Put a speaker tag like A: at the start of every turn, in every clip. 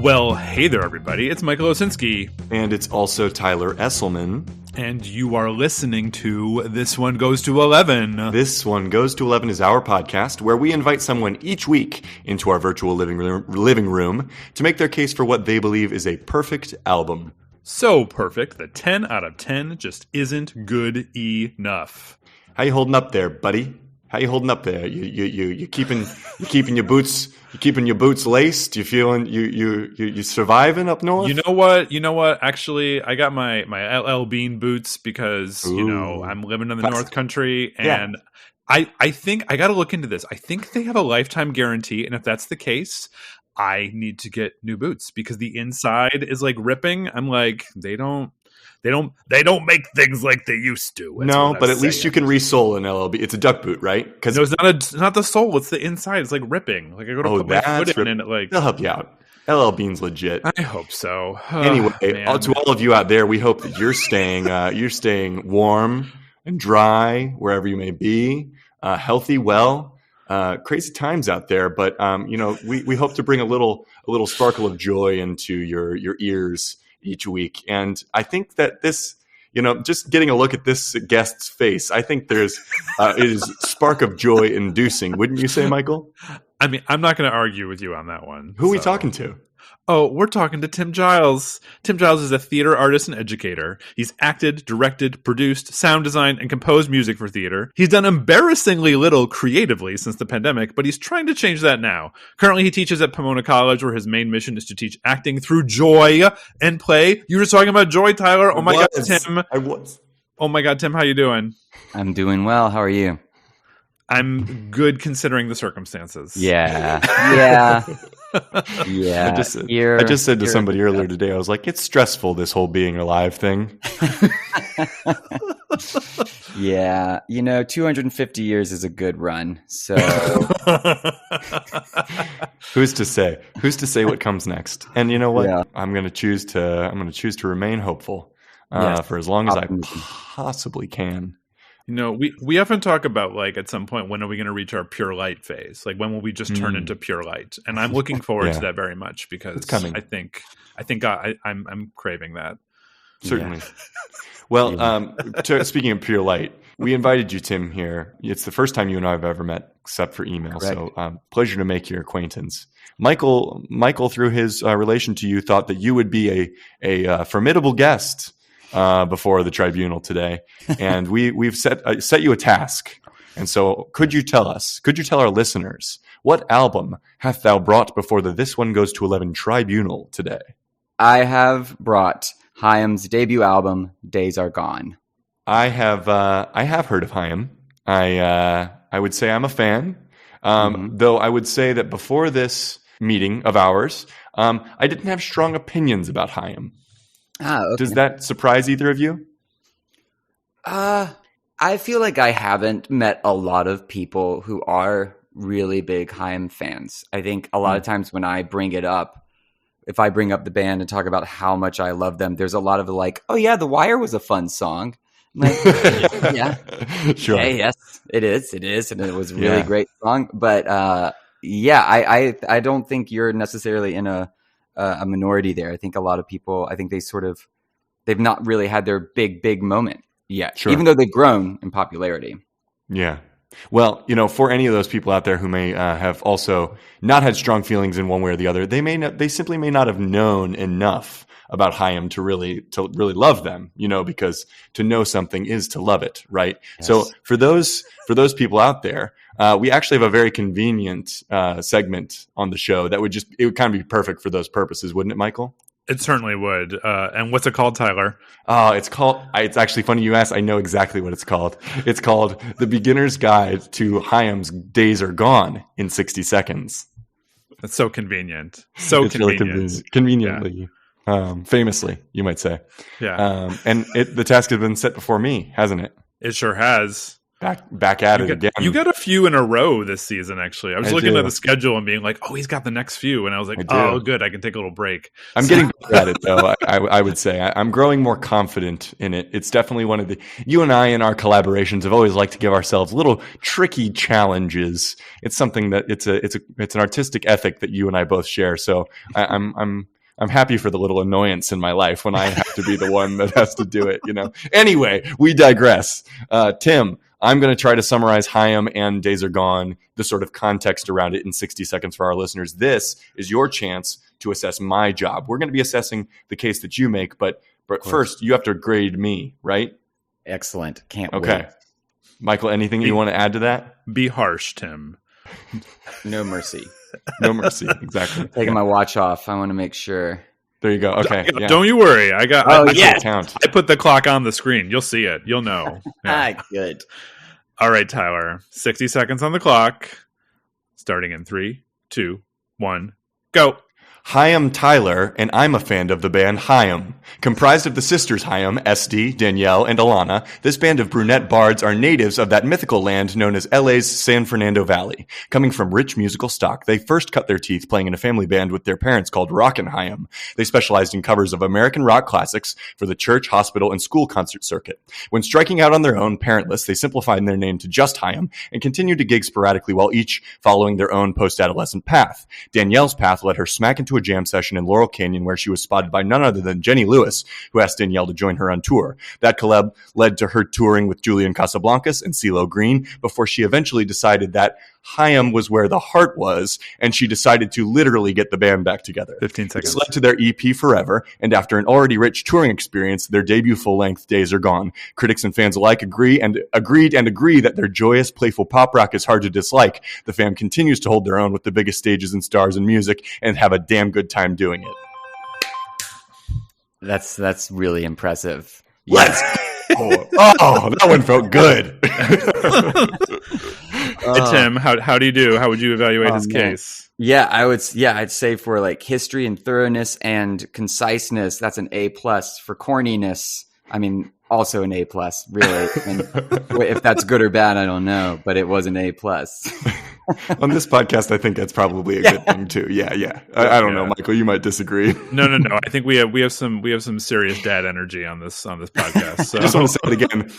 A: Well, hey there, everybody. It's Michael Osinski.
B: And it's also Tyler Esselman.
A: And you are listening to This One Goes to 11.
B: This One Goes to 11 is our podcast where we invite someone each week into our virtual living room to make their case for what they believe is a perfect album.
A: So perfect that 10 out of 10 just isn't good enough.
B: How you holding up there, buddy? How you holding up there? You keeping your boots laced? You feeling you surviving up north?
A: You know what? Actually, I got my LL Bean boots because I'm living in the North Country, and I think I got to look into this. I think they have a lifetime guarantee, and if that's the case, I need to get new boots because the inside is like ripping. I'm like, they don't make things like they used to.
B: No, but at least you can re-sole an LLB. It's a duck boot, right?
A: Because it's not the sole. It's the inside. It's like ripping. Like I go to put my foot in, and it like
B: they'll help you out. LL Bean's legit.
A: I hope so.
B: Anyway, to all of you out there, we hope that you're staying warm and dry wherever you may be, healthy, well. Crazy times out there, but we hope to bring a little sparkle of joy into your ears each week. And I think that this, just getting a look at this guest's face, I think it is spark of joy inducing. Wouldn't you say, Michael?
A: I mean, I'm not going to argue with you on that one.
B: Who are we talking to?
A: Oh, we're talking to Tim Giles. Tim Giles is a theater artist and educator. He's acted, directed, produced, sound designed, and composed music for theater. He's done embarrassingly little creatively since the pandemic, but he's trying to change that now. Currently, he teaches at Pomona College, where his main mission is to teach acting through joy and play. You were talking about joy, Tyler. Oh my God, Tim.
B: I was.
A: Oh my God, Tim, how you doing?
C: I'm doing well. How are you?
A: I'm good considering the circumstances.
C: Yeah.
B: I just said to somebody earlier today, I was like, it's stressful, this whole being alive thing.
C: Yeah. 250 years is a good run. So
B: who's to say what comes next? And you know what?
C: Yeah.
B: I'm going to choose to remain hopeful for as long as I possibly can.
A: We often talk about, like, at some point, when are we going to reach our pure light phase? Like, when will we just turn into pure light? And I'm looking forward to that very much because
B: it's coming.
A: I think I'm craving that.
B: Certainly. Yeah. Well, speaking of pure light, we invited you, Tim, here. It's the first time you and I have ever met, except for email.
C: Correct.
B: So pleasure to make your acquaintance. Michael, through his relation to you, thought that you would be a formidable guest before the tribunal today, and we've set you a task. And so, could you tell our listeners, what album hath thou brought before the This One Goes to 11 tribunal today?
C: I have brought Haim's debut album, Days Are Gone.
B: I have heard of Haim. I would say I'm a fan, though I would say that before this meeting of ours, I didn't have strong opinions about Haim.
C: Okay.
B: Does that surprise either of you?
C: I feel like I haven't met a lot of people who are really big Haim fans. I think a lot of times when I bring it up, if I bring up the band and talk about how much I love them, there's a lot of like, oh yeah, The Wire was a fun song. I'm like, yeah.
B: Sure.
C: Hey, yes, it is. And it was a really great song. But I don't think you're necessarily in a minority there. I think a lot of people, they've not really had their big moment yet, even though they've grown in popularity.
B: Yeah. Well, for any of those people out there who may have also not had strong feelings in one way or the other, they simply may not have known enough about Haim to really love them, because to know something is to love it, right? Yes. So for those people out there, we actually have a very convenient segment on the show that would kind of be perfect for those purposes, wouldn't it, Michael?
A: It certainly would. And what's it called, Tyler?
B: It's actually funny you asked. I know exactly what it's called. It's called The Beginner's Guide to Haim's Days Are Gone in 60 Seconds.
A: That's so convenient. It's
B: convenient. Really conveniently. Yeah. Famously, you might say.
A: Yeah.
B: And the task has been set before me, hasn't it?
A: It sure has.
B: Back at it again.
A: You got a few in a row this season, actually. I was looking at the schedule and being like, oh, he's got the next few. And I was like, oh, good. I can take a little break.
B: I'm getting better at it, though. I would say I'm growing more confident in it. It's definitely one of you and I in our collaborations have always liked to give ourselves little tricky challenges. It's something that it's an artistic ethic that you and I both share. So I'm I'm happy for the little annoyance in my life when I have to be the one that has to do it, you know. Anyway, we digress. Tim, I'm going to try to summarize Haim and Days Are Gone, the sort of context around it in 60 seconds for our listeners. This is your chance to assess my job. We're going to be assessing the case that you make, but first you have to grade me, right?
C: Excellent. Can't
B: Okay.
C: wait.
B: Michael, anything you want to add to that?
A: Be harsh, Tim.
C: No mercy.
B: No mercy. Exactly.
C: Taking my watch off. I want to make sure.
B: There you go. Okay. Yeah.
A: Don't you worry. I
C: yes.
B: Count.
A: I put the clock on the screen. You'll see it. You'll know. Yeah.
C: Good.
A: All right, Tyler. 60 seconds on the clock. Starting in 3, 2, 1, go.
B: Haim Tyler, and I'm a fan of the band Haim. Comprised of the sisters Haim, Esty, Danielle, and Alana, this band of brunette bards are natives of that mythical land known as LA's San Fernando Valley. Coming from rich musical stock, they first cut their teeth playing in a family band with their parents called Rockin' Haim. They specialized in covers of American rock classics for the church, hospital, and school concert circuit. When striking out on their own, parentless, they simplified their name to just Haim and continued to gig sporadically while each following their own post-adolescent path. Danielle's path led her smack into a jam session in Laurel Canyon where she was spotted by none other than Jenny Lewis, who asked Danielle to join her on tour. That collab led to her touring with Julian Casablancas and CeeLo Green before she eventually decided that Haim was where the heart was, and she decided to literally get the band back together.
A: 15 seconds.
B: This led to their EP Forever, and after an already rich touring experience, their debut full-length Days Are Gone. Critics and fans alike agree that their joyous, playful pop rock is hard to dislike. The fam continues to hold their own with the biggest stages and stars in music and have a damn good time doing it.
C: That's really impressive.
B: Let's go. Oh, that one felt good.
A: Hey, Tim, how do you do? How would you evaluate his case?
C: Yeah, I'd say for like history and thoroughness and conciseness, that's an A+. For corniness, I mean, also an A+, really. And if that's good or bad, I don't know, but it was an A+.
B: On this podcast, I think that's probably a good thing too. Yeah. I don't know, Michael. You might disagree.
A: No. I think we have some serious dad energy on this podcast. So.
B: I just want to say it again.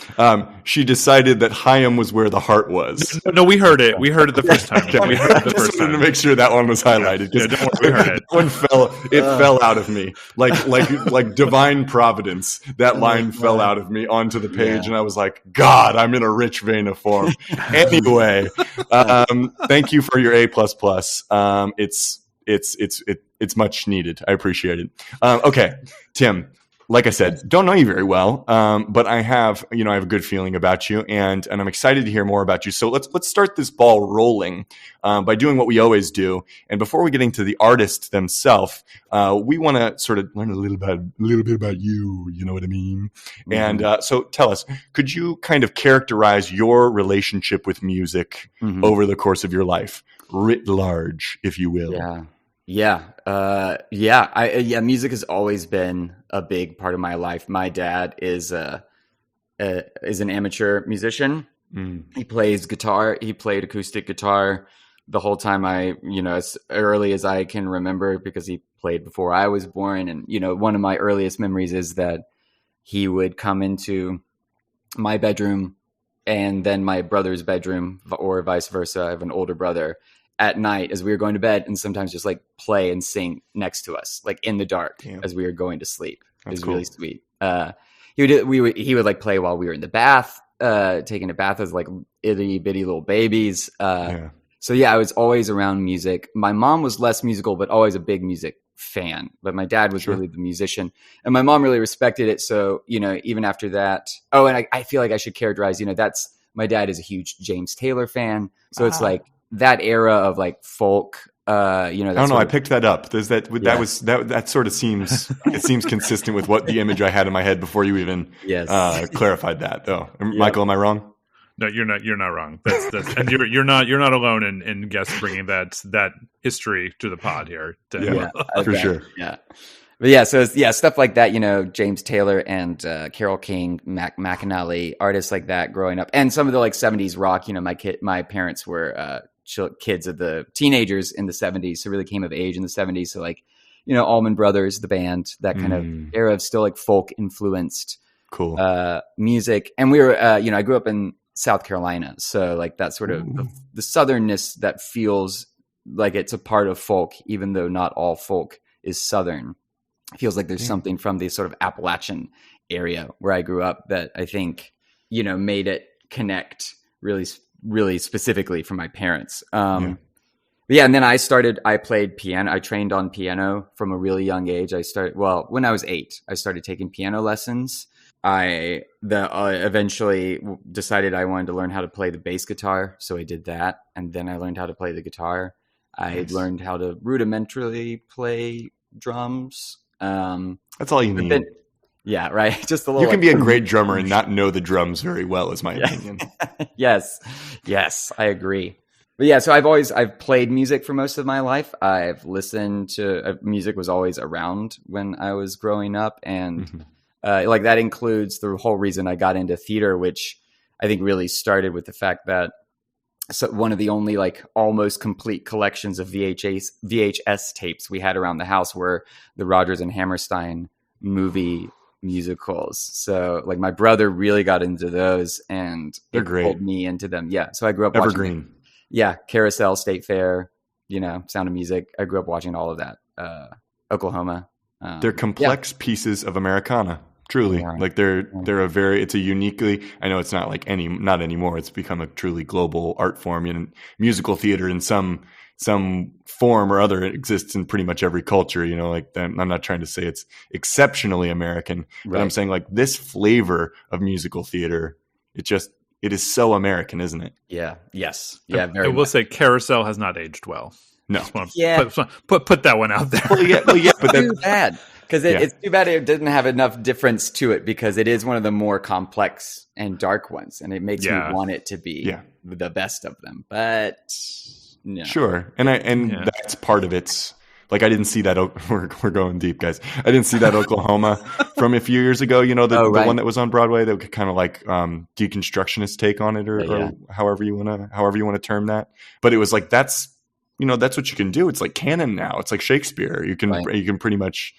B: She decided that Haim was where the heart was.
A: No, we heard it. We heard it the first time. We heard it the first time.
B: To make sure that one was highlighted.
A: Yeah, don't worry, we heard it.
B: That one fell out of me like divine providence. That line fell out of me onto the page, and I was like, God, I'm in a rich vein of form. Anyway. Thank you for your A++. It's much needed. I appreciate it. Okay, Tim. Like I said, don't know you very well, but I have a good feeling about you, and I'm excited to hear more about you. So let's start this ball rolling by doing what we always do. And before we get into the artists themselves, we want to sort of learn a little bit about you. You know what I mean? Mm-hmm. And so tell us, could you kind of characterize your relationship with music over the course of your life, writ large, if you will?
C: Music has always been a big part of my life. My dad is an amateur musician. He plays guitar. He played acoustic guitar the whole time as early as I can remember, because he played before I was born. And, one of my earliest memories is that he would come into my bedroom and then my brother's bedroom, or vice versa. I have an older brother, at night as we were going to bed, and sometimes just like play and sing next to us, like in the dark as we were going to sleep. It was cool. Really sweet. He would like play while we were in the bath, taking a bath as like itty bitty little babies. So I was always around music. My mom was less musical, but always a big music fan. But my dad was really the musician, and my mom really respected it. So, even after that, and I feel like I should characterize, my dad is a huge James Taylor fan. So it's like, that era of like folk, I don't know.
B: I picked that up. That sort of seems consistent with what the image I had in my head before you even clarified that. Though, Michael, am I wrong?
A: No, you're not. You're not wrong. That's and you're not alone in bringing that history to the pod here.
B: For sure.
C: Yeah. But so stuff like that, James Taylor and Carole King, McAnally, artists like that growing up, and some of the like 70s rock. My parents were kids of the teenagers in the 70s, so really came of age in the 70s. So like, Allman Brothers, the band, that kind of era of still like folk influenced music. And we were, I grew up in South Carolina, so like that sort of the southernness that feels like it's a part of folk, even though not all folk is Southern. feels like there's something from the sort of Appalachian area where I grew up that I think, made it connect really, really specifically for my parents. But yeah, and then I played piano. I trained on piano from a really young age. When I was 8, I started taking piano lessons. I eventually decided I wanted to learn how to play the bass guitar. So I did that. And then I learned how to play the guitar. I learned how to rudimentarily play drums.
B: That's all you need.
C: Yeah, right. Just a little.
B: You can be a great drummer and not know the drums very well, is my opinion.
C: Yes, I agree. But yeah, so I've played music for most of my life. I've listened to music was always around when I was growing up, and like that includes the whole reason I got into theater, which I think really started with the fact that one of the only like almost complete collections of VHS tapes we had around the house were the Rodgers and Hammerstein movie musicals. So like my brother really got into those, and
B: they're great.
C: Pulled me into them. Yeah, so I grew up
B: Evergreen.
C: watching. Yeah, Carousel, State Fair, Sound of Music. I grew up watching all of that. Oklahoma.
B: They're complex pieces of Americana. Truly, like it's a uniquely. I know it's not like not anymore. It's become a truly global art form, and musical theater in some form or other exists in pretty much every culture. Like I'm not trying to say it's exceptionally American, but I'm saying like this flavor of musical theater, it is so American, isn't it?
C: Yeah. Yes. Yeah.
A: I will say Carousel has not aged well.
B: No.
A: Put that one out there.
B: Well, yeah, but
C: too bad. Because it's too bad it didn't have enough difference to it, because it is one of the more complex and dark ones, and it makes me want it to be the best of them. But no.
B: Sure, and that's part of its. Like I didn't see that. We're going deep, guys. I didn't see that Oklahoma from a few years ago. The one that was on Broadway that could kind of like deconstructionist take on it, or however you want to term that. But it was like that's what you can do. It's like canon now. It's like Shakespeare. You can pretty much.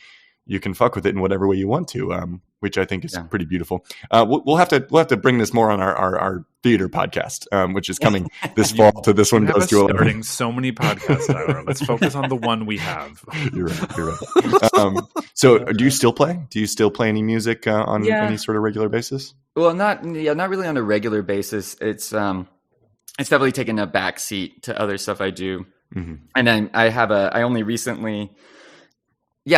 B: You can fuck with it in whatever way you want to, which I think is pretty beautiful. We'll have to bring this more on our theater podcast, which is coming this fall. So this one goes to 11.
A: Starting so many podcasts, Tyler. Let's focus on the one we have.
B: You're right. So, do you still play? Do you still play any music on any sort of regular basis?
C: Well, not really on a regular basis. It's definitely taken a back seat to other stuff I do, and then I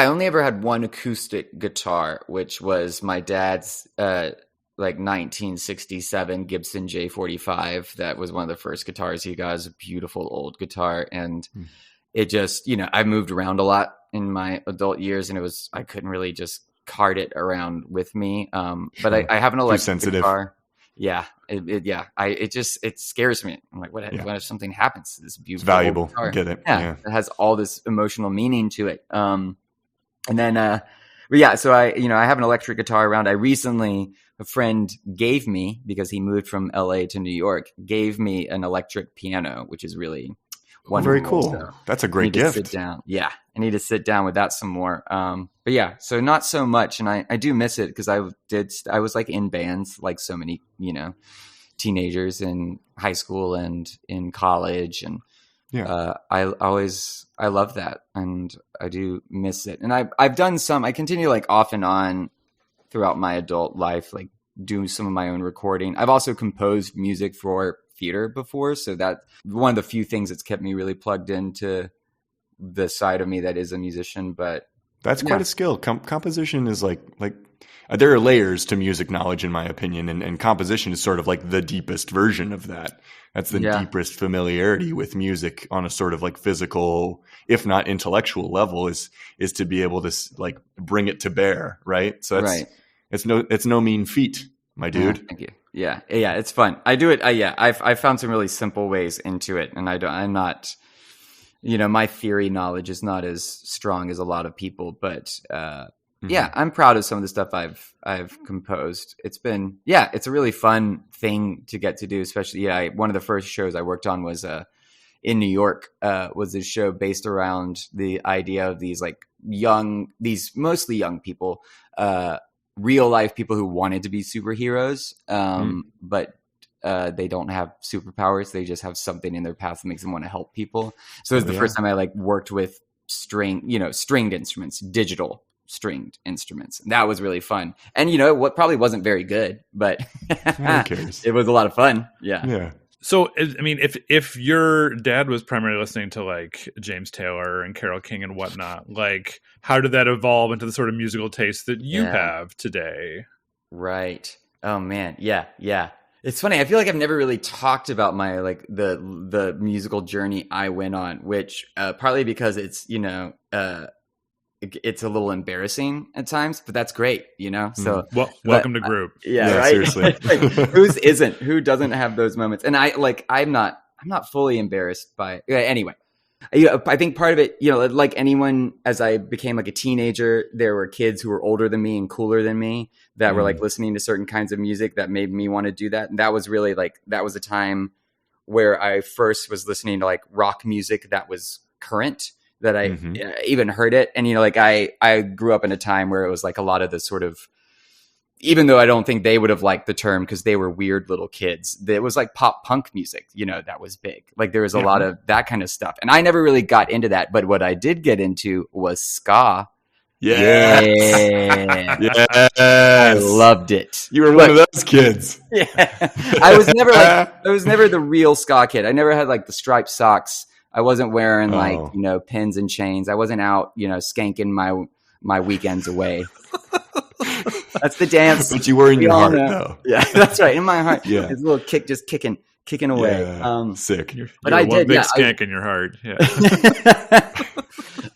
C: only ever had one acoustic guitar, which was my dad's like 1967 Gibson J45. That was one of the first guitars he got. It was a beautiful old guitar, and it just I moved around a lot in my adult years, and I couldn't really just cart it around with me. But I have an electric guitar. Yeah, it scares me. I'm like, what if something happens to this beautiful?
B: It's valuable.
C: Guitar?
B: Get it?
C: Yeah, it has all this emotional meaning to it. And then, so I have an electric guitar around. A friend gave me, because he moved from LA to New York, gave me an electric piano, which is really wonderful.
B: Very cool.
C: So
B: that's a great gift.
C: Sit down. Yeah. I need to sit down with that some more. But yeah, so not so much. And I do miss it, because I was like in bands, like so many, teenagers in high school and in college. And I love that, and I do miss it. And I've done some. I continue like off and on throughout my adult life, like doing some of my own recording. I've also composed music for theater before, so that's one of the few things that's kept me really plugged into the side of me that is a musician. But
B: that's quite a skill. Composition is like there are layers to music knowledge, in my opinion, and composition is sort of like the deepest version of that. That's the deepest familiarity with music on a sort of like physical, if not intellectual level, is to be able to like bring it to bear, right? So it's no mean feat, my dude.
C: Thank you. Yeah, it's fun. I do it. I've found some really simple ways into it, and I'm not, my theory knowledge is not as strong as a lot of people, but I'm proud of some of the stuff I've composed. It's a really fun thing to get to do, especially, one of the first shows I worked on was in New York, was this show based around the idea of these mostly young people, real life people who wanted to be superheroes, but they don't have superpowers. They just have something in their path that makes them want to help people. So it was the first time I worked with stringed instruments, digital stringed instruments. That was really fun. And what probably wasn't very good, but
B: Who cares?
C: it was a lot of fun. Yeah.
B: Yeah.
A: So, I mean, if your dad was primarily listening to like James Taylor and Carole King and whatnot, like how did that evolve into the sort of musical taste that you have today?
C: Right. Oh man. Yeah. Yeah. It's funny. I feel like I've never really talked about my like the musical journey I went on, which partly because it's it's a little embarrassing at times, but that's great, So
A: welcome to group.
C: Yeah, right.
B: Seriously.
C: Like, who doesn't have those moments? And I'm not fully embarrassed by anyway. I think part of it, like anyone, as I became like a teenager, there were kids who were older than me and cooler than me that were like listening to certain kinds of music that made me want to do that. And that was really that was a time where I first was listening to like rock music that was current, that I even heard it. And, I grew up in a time where it was like a lot of the sort of, even though I don't think they would have liked the term because they were weird little kids, it was like pop punk music, that was big. Like there was a lot of that kind of stuff. And I never really got into that. But what I did get into was ska.
B: Yeah. Yes.
C: I loved it.
B: You were one of those kids.
C: Yeah. I was never the real ska kid. I never had like the striped socks. I wasn't wearing pins and chains. I wasn't out, skanking my weekends away. That's the dance.
B: But you were in your heart, though.
C: Yeah, that's right. In my heart.
B: Yeah.
C: It's a little kick, just kicking away.
B: Yeah. Sick.
C: But I did.
A: Big skank in your heart. Yeah.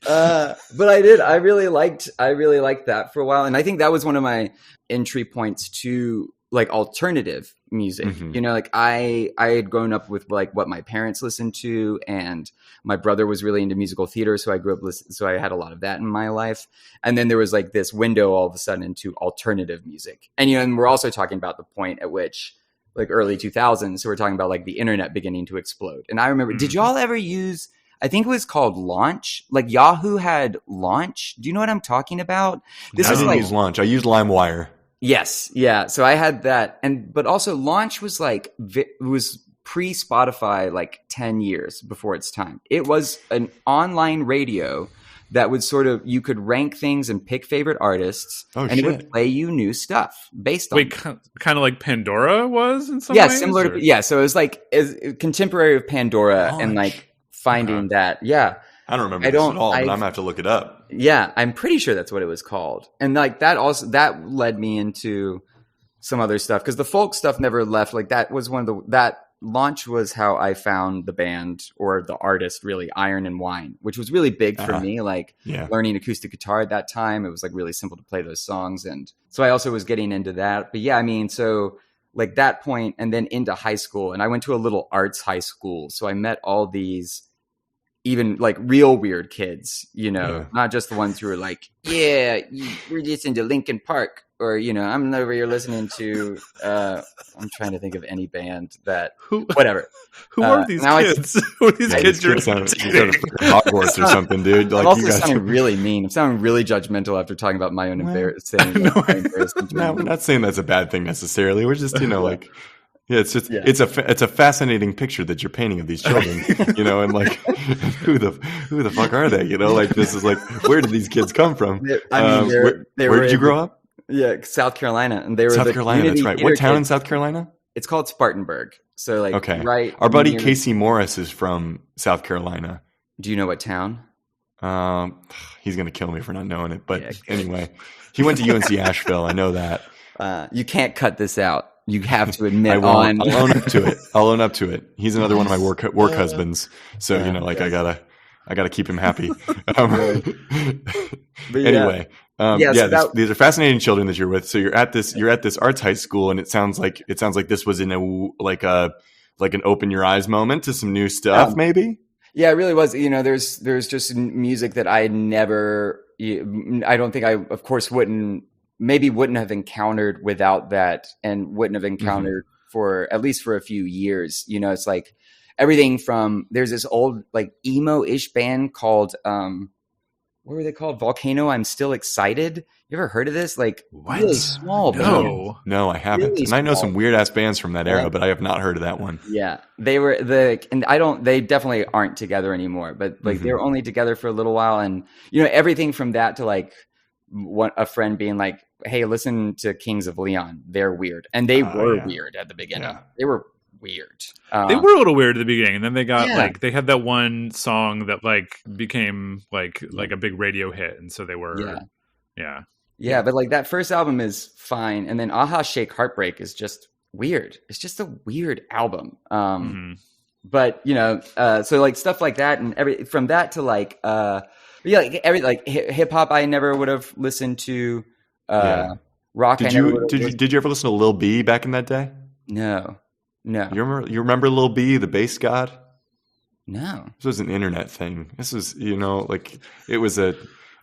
C: But I did. I really liked that for a while. And I think that was one of my entry points to like alternative music. Like I had grown up with like what my parents listened to, and my brother was really into musical theater. So I grew up so I had a lot of that in my life. And then there was like this window all of a sudden into alternative music. And, and we're also talking about the point at which like early 2000s. So we're talking about like the internet beginning to explode. And I remember, did y'all ever use, I think it was called Launch. Like Yahoo had Launch. Do you know what I'm talking about?
B: I didn't use Launch. I used LimeWire.
C: Yes. Yeah. So I had that. But also Launch was like, it was pre-Spotify, like 10 years before its time. It was an online radio that would you could rank things and pick favorite artists, it would play you new stuff based on.
A: Wait, kind of like Pandora was in some ways?
C: Similar to, so it was like contemporary of Pandora and like finding that. Yeah.
B: I don't remember this at all, but I'm going to have to look it up.
C: Yeah, I'm pretty sure that's what it was called. And like that led me into some other stuff because the folk stuff never left. Like that was that Launch was how I found the band or the artist really, Iron and Wine, which was really big for me. Like learning acoustic guitar at that time, it was like really simple to play those songs. And so I also was getting into that. But yeah, I mean, so like that point and then into high school, and I went to a little arts high school. So I met all these even like real weird kids, not just the ones who were like, yeah, we're just into Linkin Park, or, I'm over here listening to, I'm trying to think of any band that, whatever.
A: Who are these kids? Who are these kids?
B: You're Hogwarts or something, dude. Like,
C: I'm also sounding really mean. I'm sounding really judgmental after talking about my own embarrassing.
B: No, we're not saying that's a bad thing necessarily. We're just, like... Yeah, it's a fascinating picture that you're painting of these children, and like who the fuck are they? Like this is like, where did these kids come from? Where did you grow up?
C: Yeah, South Carolina, and they were
B: South Carolina. That's right. What town in South Carolina?
C: It's called Spartanburg. So like, right.
B: Our buddy Casey Morris is from South Carolina.
C: Do you know what town?
B: He's gonna kill me for not knowing it, but anyway, he went to UNC Asheville. I know that.
C: You can't cut this out. You have to admit
B: I'll own up to it. I'll own up to it. He's another one of my work husbands. So, I gotta keep him happy. Anyway. These are fascinating children that you're with. So you're at this arts high school, and it sounds like this was in an open your eyes moment to some new stuff, maybe?
C: Yeah, it really was. There's just music that I don't think I, of course, wouldn't have encountered without that, and wouldn't have encountered for at least for a few years. It's like everything from, there's this old like emo-ish band called, what were they called? Volcano, I'm Still Excited. You ever heard of this? Like really small band.
B: No, I haven't. Really and I know some weird ass bands from that era, but I have not heard of that one.
C: Yeah. They definitely aren't together anymore, but like they were only together for a little while. And, everything from that to like a friend being like, hey, listen to Kings of Leon. They're weird. And they were weird at the beginning.
B: Yeah.
C: They were weird.
A: They were a little weird at the beginning, and then they got
C: Yeah.
A: they had that one song that became like a big radio hit, and so they were
C: Yeah, but like that first album is fine, and then Aha Shake Heartbreak is just weird. It's just a weird album. But so like stuff like that, and from that to like hip hop, I never would have listened to. Rock.
B: Did you ever listen to Lil B back in that day?
C: No.
B: You remember Lil B, the bass god?
C: No.
B: This was an internet thing. This was, like it was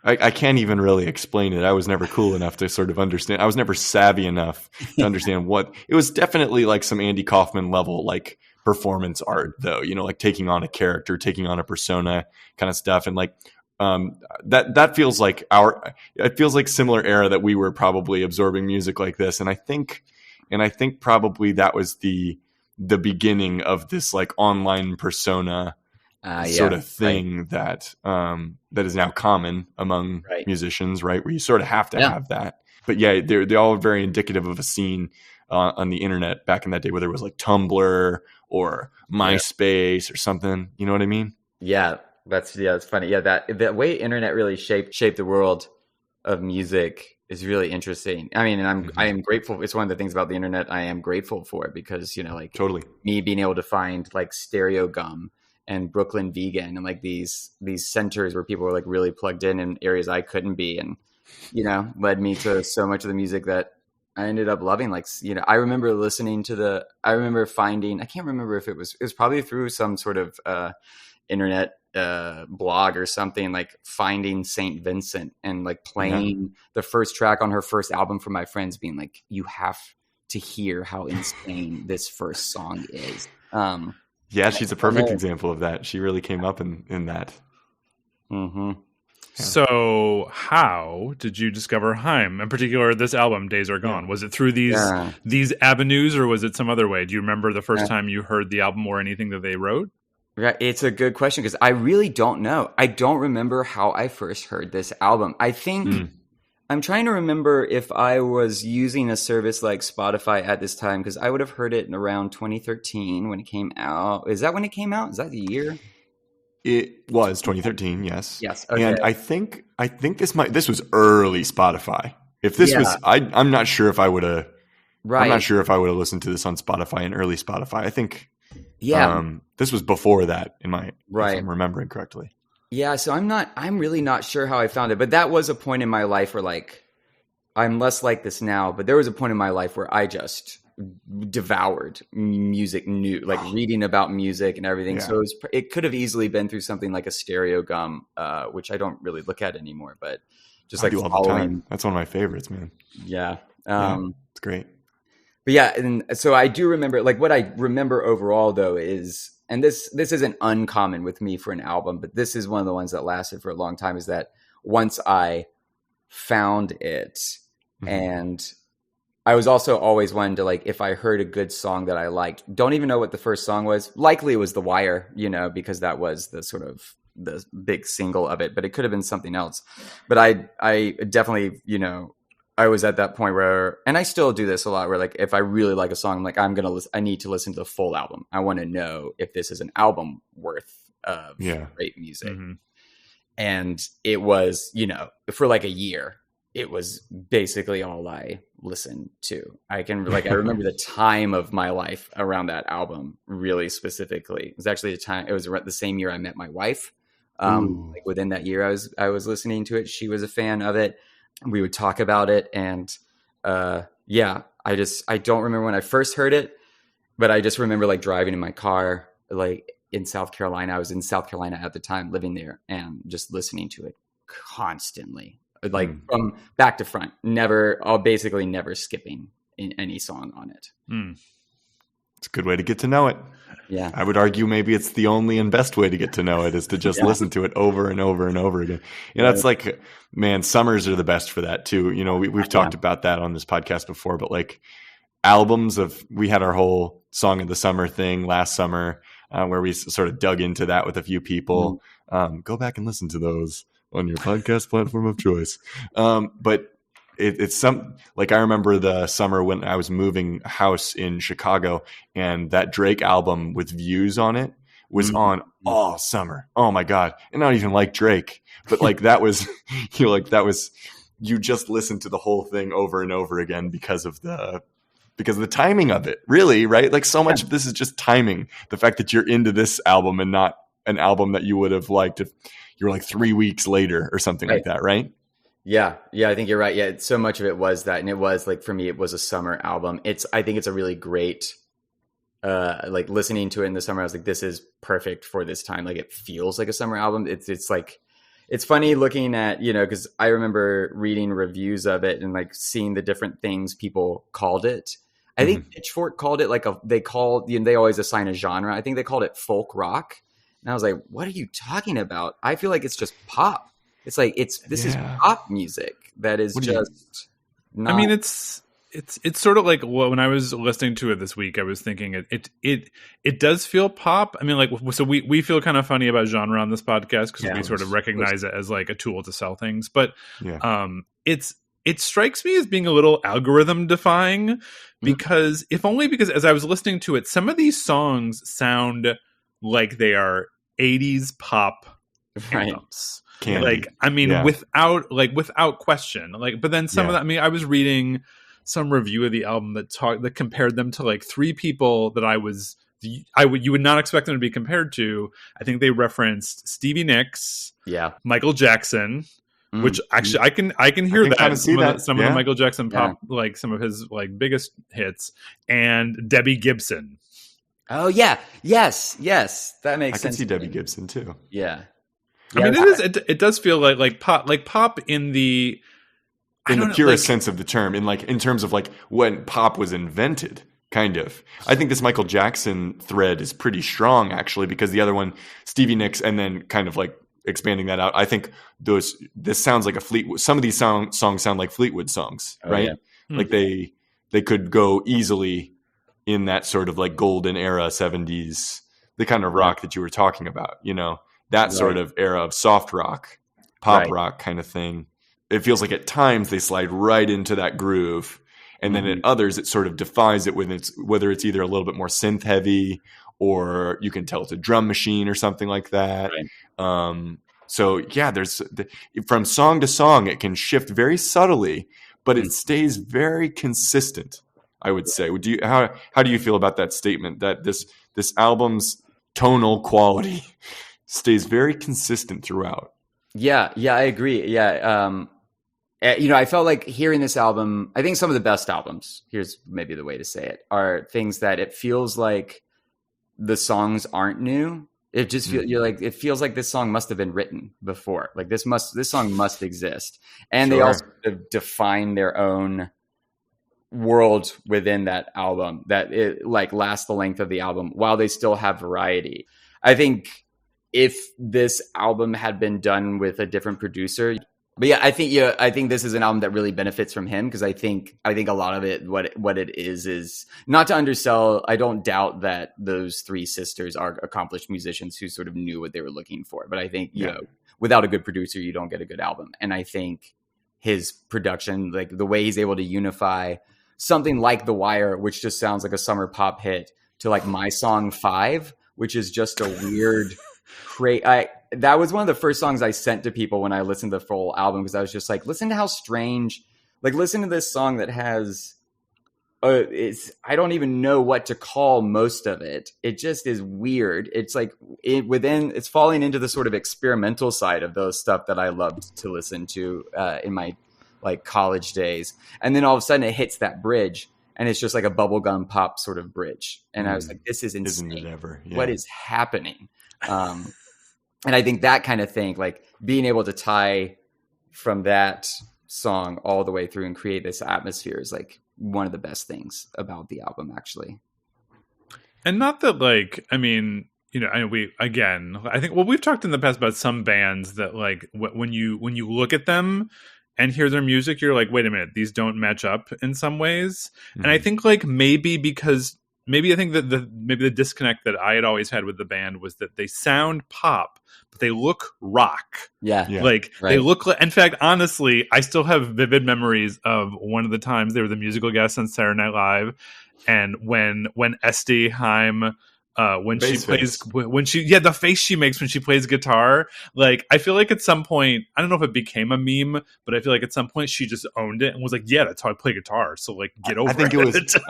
B: I can't even really explain it. I was never cool enough to sort of understand. I was never savvy enough to understand what it was. Definitely like some Andy Kaufman level, like performance art though, like taking on a character, taking on a persona kind of stuff. And like, that feels like it feels like similar era that we were probably absorbing music like this. And I think probably that was the beginning of this like online persona sort of thing that is now common among musicians, right? Where you sort of have to have that. But yeah, they're all very indicative of a scene on the internet back in that day, whether it was like Tumblr or MySpace or something. You know what I mean?
C: Yeah, it's funny. Yeah, that way internet really shaped the world of music is really interesting. I mean, and I am grateful. It's one of the things about the internet I am grateful for, because like
B: totally
C: me being able to find like Stereo Gum and Brooklyn Vegan and like these centers where people were like really plugged in areas I couldn't be, and led me to so much of the music that I ended up loving. Like I remember finding, I can't remember if it was probably through some sort of internet blog or something, like finding Saint Vincent and like playing the first track on her first album for my friends, being like, you have to hear how insane this first song is.
B: She's a perfect example of that. She really came up in that.
C: Mm-hmm.
A: Yeah. So how did you discover Haim, in particular this album, Days Are Gone? Was it through these avenues, or was it some other way? Do you remember the first time you heard the album or anything that they wrote?
C: Yeah, it's a good question, because I really don't know. I don't remember how I first heard this album. I think I'm trying to remember if I was using a service like Spotify at this time, because I would have heard it in around 2013 when it came out. Is that when it came out? Is that the year?
B: It was 2013, yes.
C: Yes. Okay.
B: And I think this was early Spotify. If this was, I'm not sure if I would have. Right. I'm not sure if I would have listened to this on Spotify in early Spotify. I think. Yeah. This was before that, if I'm remembering correctly.
C: Yeah. So I'm really not sure how I found it, but that was a point in my life where like, I'm less like this now, but there was a point in my life where I just devoured music, reading about music and everything. Yeah. So it could have easily been through something like a Stereo Gum, which I don't really look at anymore, but just like
B: do all the time. That's one of my favorites, man.
C: Yeah.
B: It's great.
C: But yeah, and so I do remember, like what I remember overall though is, and this isn't uncommon with me for an album, but this is one of the ones that lasted for a long time, is that once I found it, and I was also always one to like, if I heard a good song that I liked, don't even know what the first song was. Likely it was The Wire, because that was the sort of the big single of it, but it could have been something else. But I definitely, I was at that point where, and I still do this a lot, where like, if I really like a song, I'm like, I need to listen to the full album. I want to know if this is an album worth of great music. Mm-hmm. And it was, for like a year, it was basically all I listened to. I remember the time of my life around that album really specifically. It was actually it was the same year I met my wife. Like within that year I was listening to it. She was a fan of it. We would talk about it. And I don't remember when I first heard it, but I just remember like driving in my car, like in South Carolina. I was in South Carolina at the time, living there, and just listening to it constantly. Like from back to front, basically never skipping in any song on it.
B: It's a good way to get to know it.
C: Yeah.
B: I would argue maybe it's the only and best way to get to know it, is to just listen to it over and over and over again. It's like, man, summers are the best for that too. We've talked about that on this podcast before, but like we had our whole Song of the Summer thing last summer, where we sort of dug into that with a few people. Go back and listen to those. on your podcast platform of choice. But it's some, like, I remember the summer when I was moving a house in Chicago, and that Drake album with Views on it was on all summer. Oh my God. And I don't even like Drake, but like that was, you just listened to the whole thing over and over again because of the timing of it, really, right? Like so much of this is just timing. The fact that you're into this album and not an album that you would have liked if you were like 3 weeks later or something like that, right?
C: Yeah, I think you're right. Yeah, so much of it was that, and it was like, for me, it was a summer album. I think it's a really great, like listening to it in the summer, I was like, this is perfect for this time. Like it feels like a summer album. It's like, it's funny looking at, you know, because I remember reading reviews of it and like seeing the different things people called it. I think Pitchfork called it like they always assign a genre. I think they called it folk rock. And I was like, what are you talking about? I feel like it's just pop. It's like, this is pop music that is just not.
A: I mean, it's sort of like when I was listening to it this week, I was thinking it does feel pop. I mean, like, so we feel kind of funny about genre on this podcast because we sort of recognize it as like a tool to sell things. But it strikes me as being a little algorithm defying because because as I was listening to it, some of these songs sound like they are 80s pop anthems.
B: Candy.
A: Like, I mean, without question. Like, but then some of that, I mean, I was reading some review of the album that compared them to like three people that you would not expect them to be compared to. I think they referenced Stevie Nicks, Michael Jackson, which actually I can hear that some of the Michael Jackson pop, like some of his like biggest hits, and Debbie Gibson.
C: Oh yeah, yes, that makes sense.
B: I can see Debbie Gibson too.
C: Yeah.
A: I mean, it does feel like pop in the
B: purest sense of the term, in terms of like when pop was invented, kind of. I think this Michael Jackson thread is pretty strong actually, because the other one, Stevie Nicks, and then kind of like expanding that out. I think this sounds like a Fleetwood. Some of these songs sound like Fleetwood songs, right? Yeah. Like they could go easily in that sort of like golden era 70s, the kind of rock that you were talking about, you know. That sort of era of soft rock, pop rock kind of thing. It feels like at times they slide right into that groove. And then at others, it sort of defies it whether it's either a little bit more synth heavy or you can tell it's a drum machine or something like that. Right. So yeah, there's from song to song, it can shift very subtly, but it stays very consistent, I would say. How do you feel about that statement that this album's tonal quality stays very consistent throughout?
C: Yeah, I agree. Yeah. You know, I felt like hearing this album, I think some of the best albums, here's maybe the way to say it, are things that it feels like the songs aren't new. It just feels it feels like this song must have been written before. Like this song must exist. And they also define their own world within that album that it like lasts the length of the album while they still have variety. I think if this album had been done with a different producer, but I think this is an album that really benefits from him because I think a lot of it, what it is not to undersell. I don't doubt that those three sisters are accomplished musicians who sort of knew what they were looking for. But I think you know, without a good producer, you don't get a good album. And I think his production, like the way he's able to unify something like The Wire, which just sounds like a summer pop hit, to like My Song 5, which is just a weird. That was one of the first songs I sent to people when I listened to the full album because I was just like, listen to how strange, like listen to this song that has, I don't even know what to call most of it. It just is weird. It's like it's falling into the sort of experimental side of those stuff that I loved to listen to in my like college days. And then all of a sudden it hits that bridge and it's just like a bubblegum pop sort of bridge. And I was like, this is insane.
B: Isn't it ever? Yeah.
C: What is happening? And I think that kind of thing, like being able to tie from that song all the way through and create this atmosphere is like one of the best things about the album, actually.
A: And not that like, I mean, you know, I think, well, we've talked in the past about some bands that like when you look at them and hear their music, you're like, wait a minute, these don't match up in some ways. Mm-hmm. And I think like maybe because maybe I think that maybe the disconnect that I had always had with the band was that they sound pop, but they look rock.
C: Yeah.
A: Like
C: Right.
A: they look like, in fact, honestly, I still have vivid memories of one of the times they were the musical guests on Saturday Night Live. And when Esty Haim, the face she makes when she plays guitar, like I feel like at some point, I don't know if it became a meme, but I feel like at some point she just owned it and was like, yeah, that's how I play guitar. So like, get over it.
B: I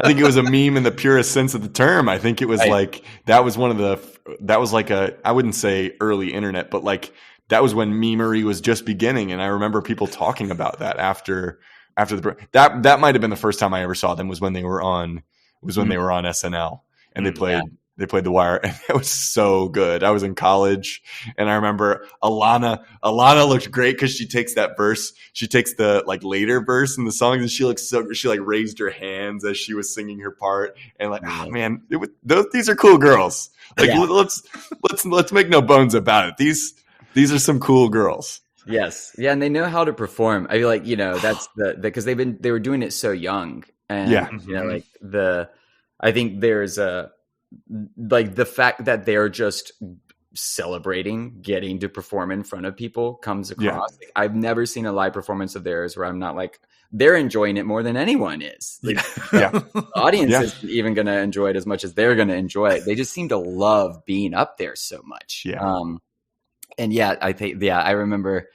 B: think it was a meme in the purest sense of the term. I think it was like, that was like I wouldn't say early internet, but like that was when memery was just beginning. And I remember people talking about that after that might've been the first time I ever saw them was when they were on SNL and they played The Wire, and it was so good. I was in college, and I remember Alana looked great because she takes that verse. She takes the like later verse in the song, and she looks so. She like raised her hands as she was singing her part, and like, oh man, these are cool girls. Like let's make no bones about it. These are some cool girls.
C: Yes, yeah, and they know how to perform. I feel like that's because they were doing it so young, and I think there's like the fact that they're just celebrating getting to perform in front of people comes across.
B: Yeah.
C: Like, I've never seen a live performance of theirs where I'm not like, they're enjoying it more than anyone is. Like, the audience isn't even going to enjoy it as much as they're going to enjoy it. They just seem to love being up there so much.
B: Yeah.
C: And I remember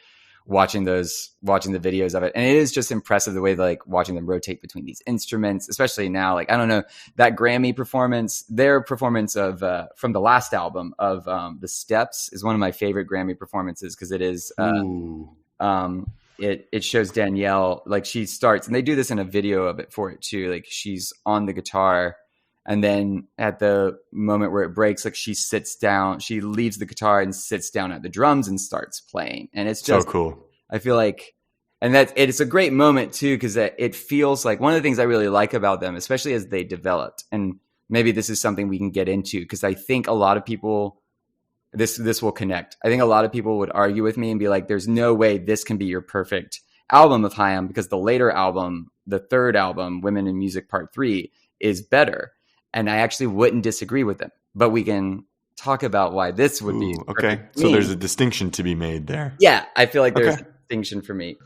C: watching the videos of it, and it is just impressive the way like watching them rotate between these instruments, especially now. Like, I don't know, that Grammy performance, their performance of from the last album of The Steps is one of my favorite Grammy performances because it is it shows Danielle, like she starts, and they do this in a video of it for it too, like she's on the guitar, and then at the moment where it breaks, like she sits down, she leaves the guitar and sits down at the drums and starts playing. And it's just
B: so cool.
C: I feel like, and that it's a great moment too, because it feels like one of the things I really like about them, especially as they developed, and maybe this is something we can get into, because I think a lot of people, this will connect. I think a lot of people would argue with me and be like, there's no way this can be your perfect album of Haim, because the later album, the third album, Women in Music Part 3, is better. And I actually wouldn't disagree with them, but we can talk about why this would be
B: okay. So there's a distinction to be made there.
C: Yeah, I feel like there's a distinction for me.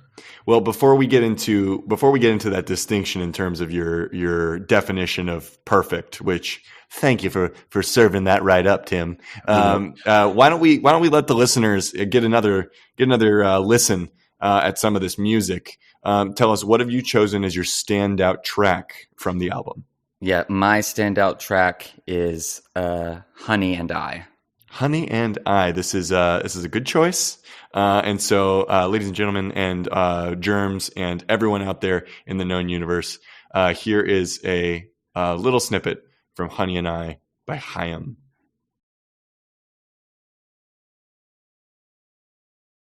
B: Well, before we get into that distinction in terms of your definition of perfect, which thank you for serving that right up, Tim. Why don't we let the listeners get another listen at some of this music? Tell us, what have you chosen as your standout track from the album?
C: Yeah, my standout track is Honey and I.
B: Honey and I. This is a good choice. And so, ladies and gentlemen, and germs, and everyone out there in the known universe, here is a little snippet from Honey and I by Haim.